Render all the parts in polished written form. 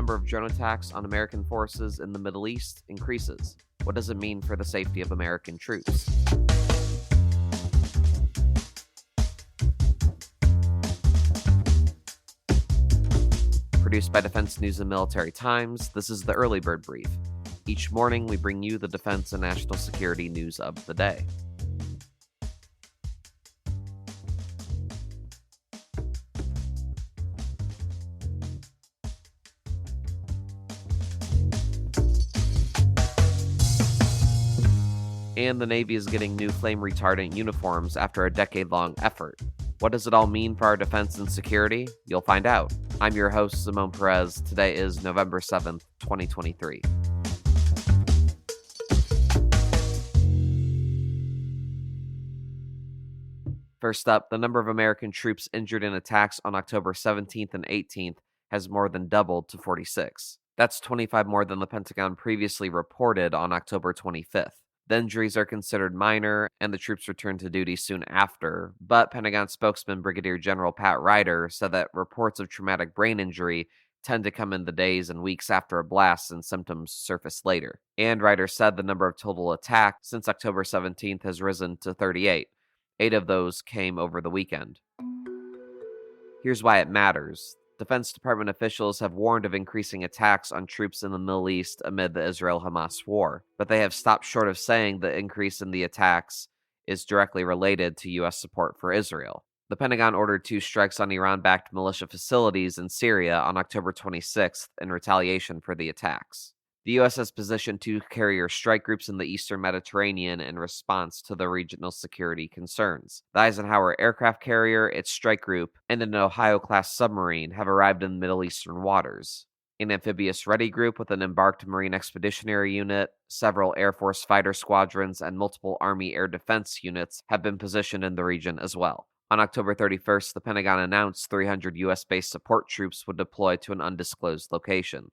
number of drone attacks on American forces in the Middle East increases. What does it mean for the safety of American troops? Produced by Defense News and Military Times, this is the Early Bird Brief. Each morning, we bring you the defense and national security news of the day. And the Navy is getting new flame retardant uniforms after a decade-long effort. What does it all mean for our defense and security? You'll find out. I'm your host, Simone Perez. Today is November 7th, 2023. First up, the number of American troops injured in attacks on October 17th and 18th has more than doubled to 46. That's 25 more than the Pentagon previously reported on October 25th. The injuries are considered minor, and the troops returned to duty soon after, but Pentagon spokesman Brigadier General Pat Ryder said that reports of traumatic brain injury tend to come in the days and weeks after a blast and symptoms surface later. And Ryder said the number of total attacks since October 17th has risen to 38. 8 of those came over the weekend. Here's why it matters. Defense Department officials have warned of increasing attacks on troops in the Middle East amid the Israel-Hamas war, but they have stopped short of saying the increase in the attacks is directly related to U.S. support for Israel. The Pentagon ordered 2 strikes on Iran-backed militia facilities in Syria on October 26th in retaliation for the attacks. The U.S. has positioned 2 carrier strike groups in the eastern Mediterranean in response to the regional security concerns. The Eisenhower aircraft carrier, its strike group, and an Ohio-class submarine have arrived in Middle Eastern waters. An amphibious ready group with an embarked Marine Expeditionary Unit, several Air Force fighter squadrons, and multiple Army air defense units have been positioned in the region as well. On October 31st, the Pentagon announced 300 U.S.-based support troops would deploy to an undisclosed location.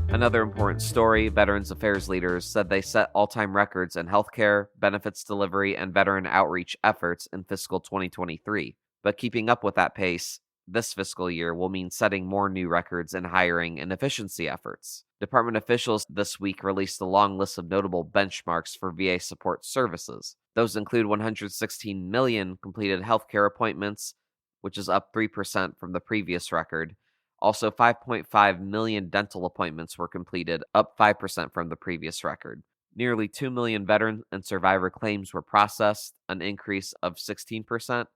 Another important story, Veterans Affairs leaders said they set all-time records in healthcare, benefits delivery, and veteran outreach efforts in fiscal 2023. But keeping up with that pace this fiscal year will mean setting more new records in hiring and efficiency efforts. Department officials this week released a long list of notable benchmarks for VA support services. Those include 116 million completed healthcare appointments, which is up 3% from the previous record. Also, 5.5 million dental appointments were completed, up 5% from the previous record. Nearly 2 million veteran and survivor claims were processed, an increase of 16%,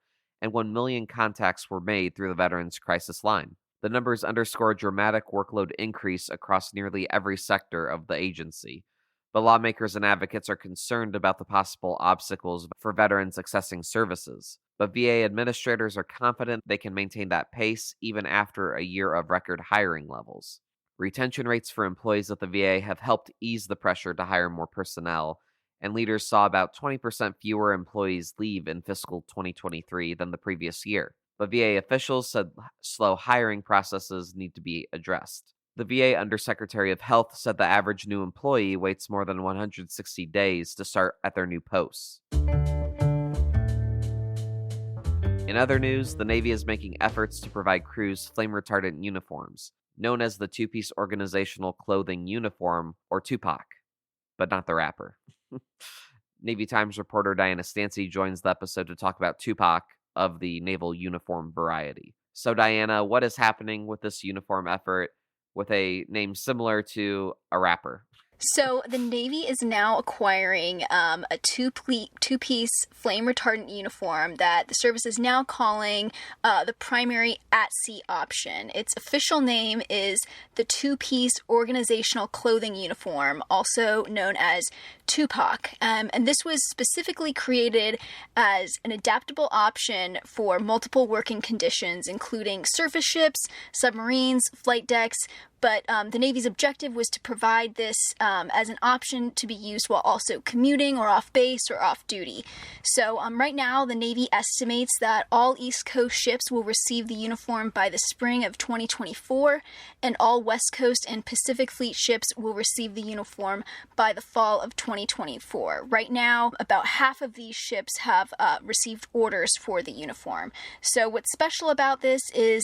and 1 million contacts were made through the Veterans Crisis Line. The numbers underscore a dramatic workload increase across nearly every sector of the agency. But lawmakers and advocates are concerned about the possible obstacles for veterans accessing services. But VA administrators are confident they can maintain that pace even after a year of record hiring levels. Retention rates for employees at the VA have helped ease the pressure to hire more personnel, and leaders saw about 20% fewer employees leave in fiscal 2023 than the previous year. But VA officials said slow hiring processes need to be addressed. The VA Undersecretary of Health said the average new employee waits more than 160 days to start at their new posts. In other news, the Navy is making efforts to provide crews flame-retardant uniforms, known as the Two-Piece Organizational Clothing Uniform, or TUPOC, but not the rapper. Navy Times reporter Diana Stancy joins the episode to talk about TUPOC of the naval uniform variety. So Diana, what is happening with this uniform effort with a name similar to a rapper? So the Navy is now acquiring a two-piece flame-retardant uniform that the service is now calling the primary at-sea option. Its official name is the Two-Piece Organizational Clothing Uniform, also known as TUPOC. And this was specifically created as an adaptable option for multiple working conditions, including surface ships, submarines, flight decks, but the Navy's objective was to provide this as an option to be used while also commuting or off base or off duty. So right now, the Navy estimates that all East Coast ships will receive the uniform by the spring of 2024, and all West Coast and Pacific Fleet ships will receive the uniform by the fall of 2025. 2024. Right now, about half of these ships have received orders for the uniform. So what's special about this is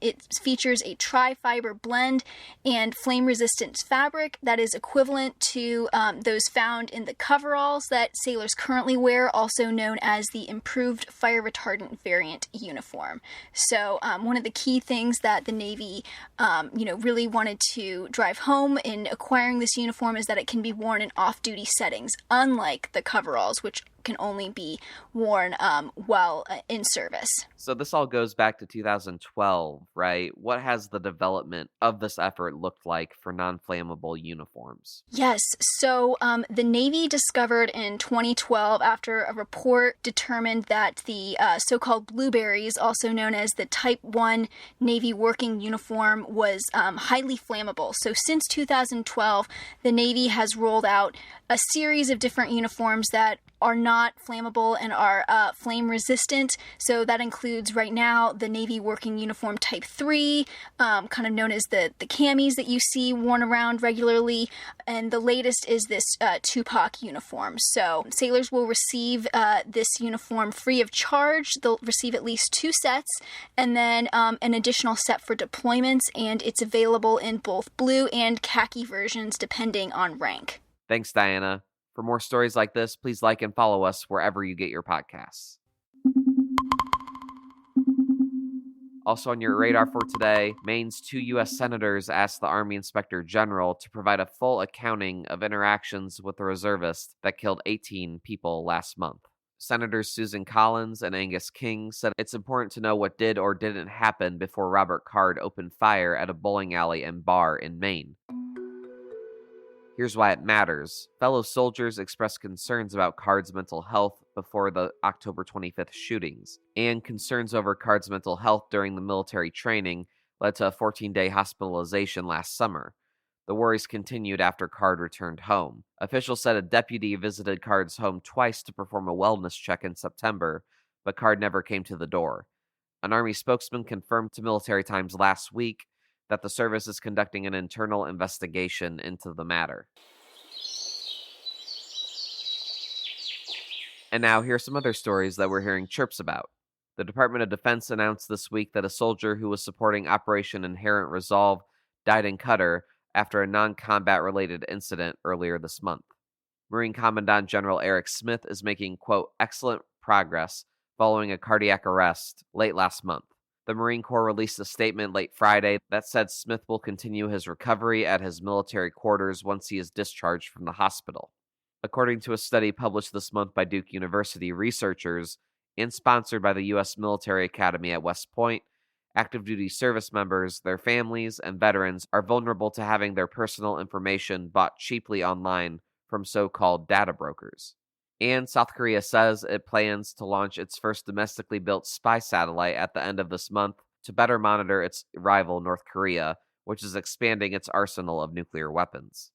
it features a tri-fiber blend and flame-resistant fabric that is equivalent to those found in the coveralls that sailors currently wear, also known as the improved fire retardant variant uniform. So one of the key things that the Navy really wanted to drive home in acquiring this uniform is that it can be worn in off-duty settings, unlike the coveralls, which can only be worn while in service. So this all goes back to 2012, right? What has the development of this effort looked like for non-flammable uniforms? Yes, so the Navy discovered in 2012, after a report determined that the so-called blueberries, also known as the Type 1 Navy working uniform, was highly flammable. So since 2012, the Navy has rolled out a series of different uniforms that are not flammable and are flame resistant. So that includes right now the Navy working uniform Type 3, kind of known as the camis that you see worn around regularly. And the latest is this Tupac uniform. So sailors will receive this uniform free of charge. They'll receive at least 2 sets and then an additional set for deployments. And it's available in both blue and khaki versions depending on rank. Thanks, Diana. For more stories like this, please like and follow us wherever you get your podcasts. Also on your radar for today, Maine's 2 U.S. senators asked the Army Inspector General to provide a full accounting of interactions with the reservist that killed 18 people last month. Senators Susan Collins and Angus King said it's important to know what did or didn't happen before Robert Card opened fire at a bowling alley and bar in Maine. Here's why it matters. Fellow soldiers expressed concerns about Card's mental health before the October 25th shootings, and concerns over Card's mental health during the military training led to a 14-day hospitalization last summer. The worries continued after Card returned home. Officials said a deputy visited Card's home twice to perform a wellness check in September, but Card never came to the door. An Army spokesman confirmed to Military Times last week that the service is conducting an internal investigation into the matter. And now, here's some other stories that we're hearing chirps about. The Department of Defense announced this week that a soldier who was supporting Operation Inherent Resolve died in Qatar after a non-combat related incident earlier this month. Marine Commandant General Eric Smith is making, quote, excellent progress following a cardiac arrest late last month. The Marine Corps released a statement late Friday that said Smith will continue his recovery at his military quarters once he is discharged from the hospital. According to a study published this month by Duke University researchers and sponsored by the U.S. Military Academy at West Point, active duty service members, their families, and veterans are vulnerable to having their personal information bought cheaply online from so-called data brokers. And South Korea says it plans to launch its first domestically built spy satellite at the end of this month to better monitor its rival North Korea, which is expanding its arsenal of nuclear weapons.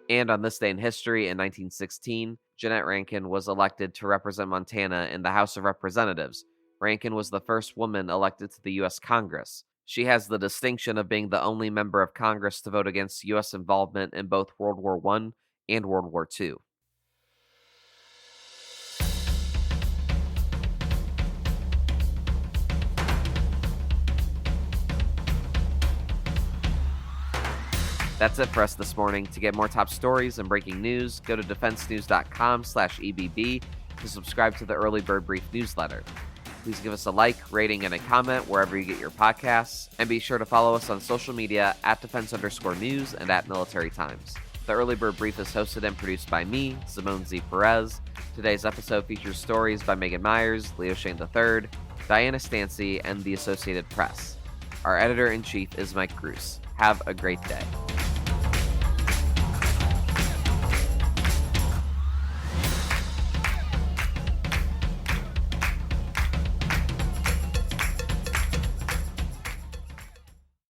And on this day in history, in 1916, Jeannette Rankin was elected to represent Montana in the House of Representatives. Rankin was the first woman elected to the U.S. Congress. She has the distinction of being the only member of Congress to vote against U.S. involvement in both World War I and World War II. That's it for us this morning. To get more top stories and breaking news, go to defensenews.com/EBB to subscribe to the Early Bird Brief newsletter. Please give us a like, rating, and a comment wherever you get your podcasts, and be sure to follow us on social media at @defense_news and at Military Times. The Early Bird Brief is hosted and produced by me, Simone Z. Perez. Today's episode features stories by Megan Myers, Leo Shane III, Diana Stancy, and the Associated Press. Our editor-in-chief is Mike Gruce. Have a great day.